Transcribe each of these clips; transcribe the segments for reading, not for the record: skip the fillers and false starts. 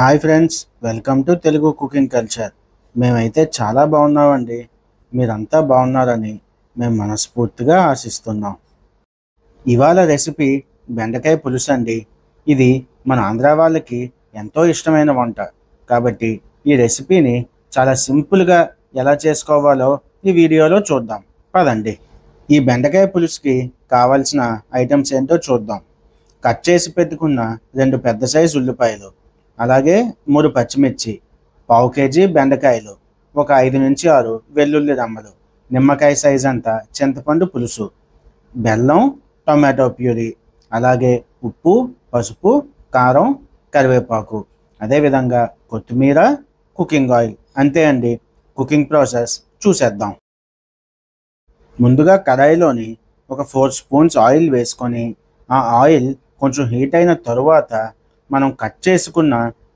Hi friends, welcome to Telugu cooking culture. మేమైతే చాలా బాగున్నామండి. మీరంతా బాగున్నారని మేము మనస్ఫూర్తిగా ఆశిస్తున్నాం. ఇవాళ రెసిపీ బెండకాయ పులుసు అండి. ఇది మన ఆంధ్ర వాళ్ళకి ఎంతో ఇష్టమైన వంట. కాబట్టి ఈ రెసిపీని చాలా సింపుల్గా ఎలా చేసుకోవాలో ఈ వీడియోలో చూద్దాం. పదండి. ఈ బెండకాయ పులుసుకి కావాల్సిన ఐటమ్స్ ఏంటో చూద్దాం. కట్ చేసి పెట్టుకున్న 2 పెద్ద సైజు ఉల్లిపాయలు, అలాగే 3 పచ్చిమిర్చి, పావు కేజీ బెండకాయలు, ఒక 5 నుంచి 6 వెల్లుల్లి రమ్మలు, నిమ్మకాయ సైజ్ అంతా చింతపండు పులుసు, బెల్లం, టొమాటో ప్యూరీ, అలాగే ఉప్పు, పసుపు, కారం, కరివేపాకు, అదేవిధంగా కొత్తిమీర, కుకింగ్ ఆయిల్. అంతే అండి. కుకింగ్ ప్రాసెస్ చూసేద్దాం. ముందుగా కడాయిలోని ఒక 4 స్పూన్స్ ఆయిల్ వేసుకొని ఆ ఆయిల్ కొంచెం హీట్ అయిన తరువాత మనం కట్ చేసుకున్న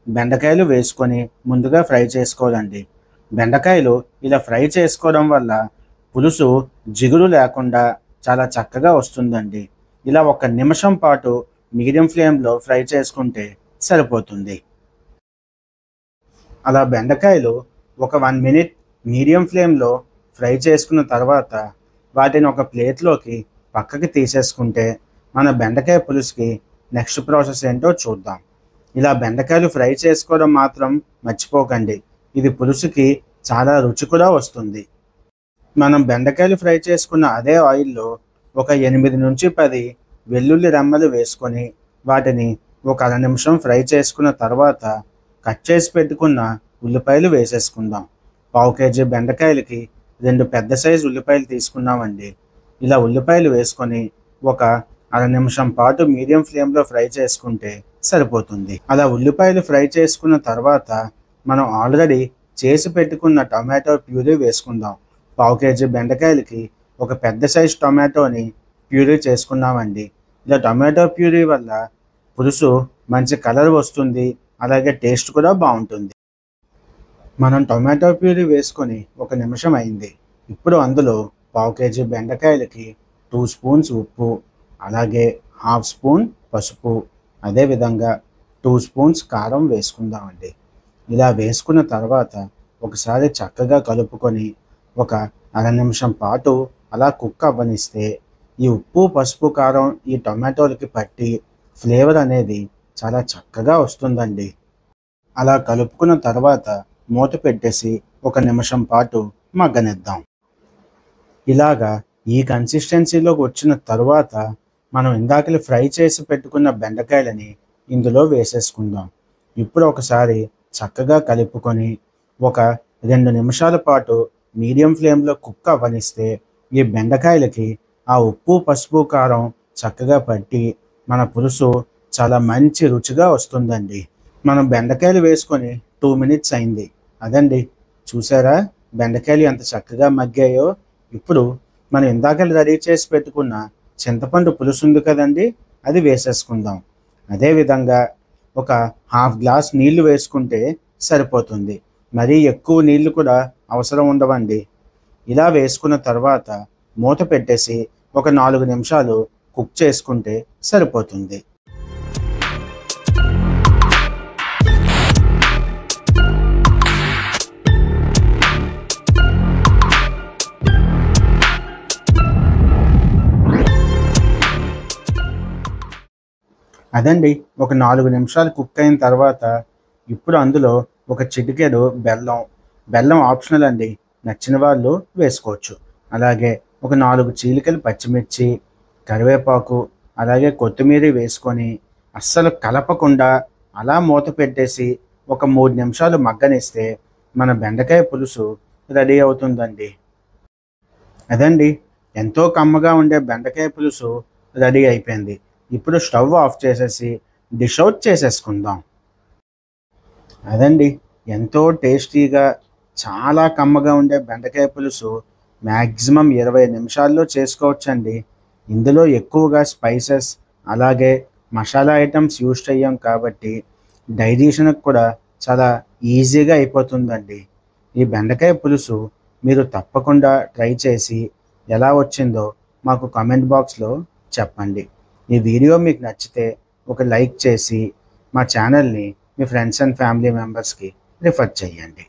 బెండకాయలు వేసుకొని ముందుగా ఫ్రై చేసుకోవాలండి. బెండకాయలు ఇలా ఫ్రై చేసుకోవడం వల్ల పులుసు జిగురు లేకుండా చాలా చక్కగా వస్తుందండి. ఇలా 1 నిమిషం పాటు మీడియం ఫ్లేమ్లో ఫ్రై చేసుకుంటే సరిపోతుంది. అలా బెండకాయలు ఒక 1 మినిట్ మీడియం ఫ్లేమ్లో ఫ్రై చేసుకున్న తర్వాత వాటిని ఒక ప్లేట్లోకి పక్కకి తీసేసుకుంటే మన బెండకాయ పులుసుకి నెక్స్ట్ ప్రాసెస్ ఏంటో చూద్దాం. ఇలా బెండకాయలు ఫ్రై చేసుకోవడం మాత్రం మర్చిపోకండి. ఇది పులుసుకి చాలా రుచి కూడా వస్తుంది. మనం బెండకాయలు ఫ్రై చేసుకున్న అదే ఆయిల్లో ఒక 8 నుంచి 10 వెల్లుల్లి రెమ్మలు వేసుకొని వాటిని ఒక 1/2 నిమిషం ఫ్రై చేసుకున్న తర్వాత కట్ చేసి పెట్టుకున్న ఉల్లిపాయలు వేసేసుకుందాం. పావు కేజీ బెండకాయలకి 2 పెద్ద సైజు ఉల్లిపాయలు తీసుకున్నామండి. ఇలా ఉల్లిపాయలు వేసుకొని ఒక 1/2 నిమిషం పాటు మీడియం ఫ్లేమ్లో ఫ్రై చేసుకుంటే సరిపోతుంది. అలా ఉల్లిపాయలు ఫ్రై చేసుకున్న తర్వాత మనం ఆల్రెడీ చేసి పెట్టుకున్న టొమాటో ప్యూరీ వేసుకుందాం. పావు కేజీ బెండకాయలకి ఒక పెద్ద సైజు టొమాటోని ప్యూరీ చేసుకున్నామండి. ఇలా టొమాటో ప్యూరీ వల్ల పులుసు మంచి కలర్ వస్తుంది, అలాగే టేస్ట్ కూడా బాగుంటుంది. మనం టొమాటో ప్యూరీ వేసుకొని 1 నిమిషం అయింది. ఇప్పుడు అందులో పావు కేజీ బెండకాయలకి 2 స్పూన్స్ ఉప్పు, అలాగే 1/2 స్పూన్ పసుపు, అదేవిధంగా 2 స్పూన్స్ కారం వేసుకుందామండి. ఇలా వేసుకున్న తర్వాత ఒకసారి చక్కగా కలుపుకొని ఒక 1/2 నిమిషం పాటు అలా కుక్ అవ్వనిస్తే ఈ ఉప్పు, పసుపు, కారం ఈ టొమాటోలకి పట్టి ఫ్లేవర్ అనేది చాలా చక్కగా వస్తుందండి. అలా కలుపుకున్న తర్వాత మూత పెట్టేసి 1 నిమిషం పాటు మగ్గనిద్దాం. ఇలాగా ఈ కన్సిస్టెన్సీలోకి వచ్చిన తర్వాత మనం ఇందాకలు ఫ్రై చేసి పెట్టుకున్న బెండకాయలని ఇందులో వేసేసుకుందాం. ఇప్పుడు ఒకసారి చక్కగా కలుపుకొని ఒక 2 నిమిషాల పాటు మీడియం ఫ్లేమ్లో కుక్ అవ్వనిస్తే ఈ బెండకాయలకి ఆ ఉప్పు, పసుపు, కారం చక్కగా పట్టి మన పులుసు చాలా మంచి రుచిగా వస్తుందండి. మనం బెండకాయలు వేసుకొని 2 మినిట్స్ అయింది. అదండి, చూసారా బెండకాయలు ఎంత చక్కగా మగ్గాయో. ఇప్పుడు మనం ఇందాక రెడీ చేసి పెట్టుకున్న చింతపండు పులుసు ఉంది కదండి, అది వేసేసుకుందాం. అదేవిధంగా ఒక 1/2 గ్లాస్ నీళ్లు వేసుకుంటే సరిపోతుంది. మరీ ఎక్కువ నీళ్లు కూడా అవసరం ఉండవండి. ఇలా వేసుకున్న తర్వాత మూత పెట్టేసి ఒక 4 నిమిషాలు కుక్ చేసుకుంటే సరిపోతుంది. అదండి, ఒక 4 నిమిషాలు కుక్ అయిన తర్వాత ఇప్పుడు అందులో ఒక చిటికెడు బెల్లం ఆప్షనల్ అండి, నచ్చిన వాళ్ళు వేసుకోవచ్చు. అలాగే ఒక 4 చీలికలు పచ్చిమిర్చి, కరివేపాకు, అలాగే కొత్తిమీర వేసుకొని అస్సలు కలపకుండా అలా మూత పెట్టేసి ఒక 3 నిమిషాలు మగ్గనిస్తే మన బెండకాయ పులుసు రెడీ అవుతుందండి. అదండి, ఎంతో కమ్మగా ఉండే బెండకాయ పులుసు రెడీ అయిపోయింది. ఇప్పుడు స్టవ్ ఆఫ్ చేసేసి డిష్ అవుట్ చేసేసుకుందాం. అదండి, ఎంతో టేస్టీగా చాలా కమ్మగా ఉండే బెండకాయ పులుసు మ్యాక్సిమం 20 నిమిషాల్లో చేసుకోవచ్చండి. ఇందులో ఎక్కువగా స్పైసెస్ అలాగే మసాలా ఐటమ్స్ యూజ్ చేయం కాబట్టి డైజెషన్కి కూడా చాలా ఈజీగా అయిపోతుందండి. ఈ బెండకాయ పులుసు మీరు తప్పకుండా ట్రై చేసి ఎలా వచ్చిందో మాకు కామెంట్ బాక్స్లో చెప్పండి. ఈ వీడియో మీకు నచ్చితే ఒక లైక్ చేసి మా ఛానల్ని మీ ఫ్రెండ్స్ అండ్ ఫ్యామిలీ మెంబర్స్కి రిఫర్ చేయండి.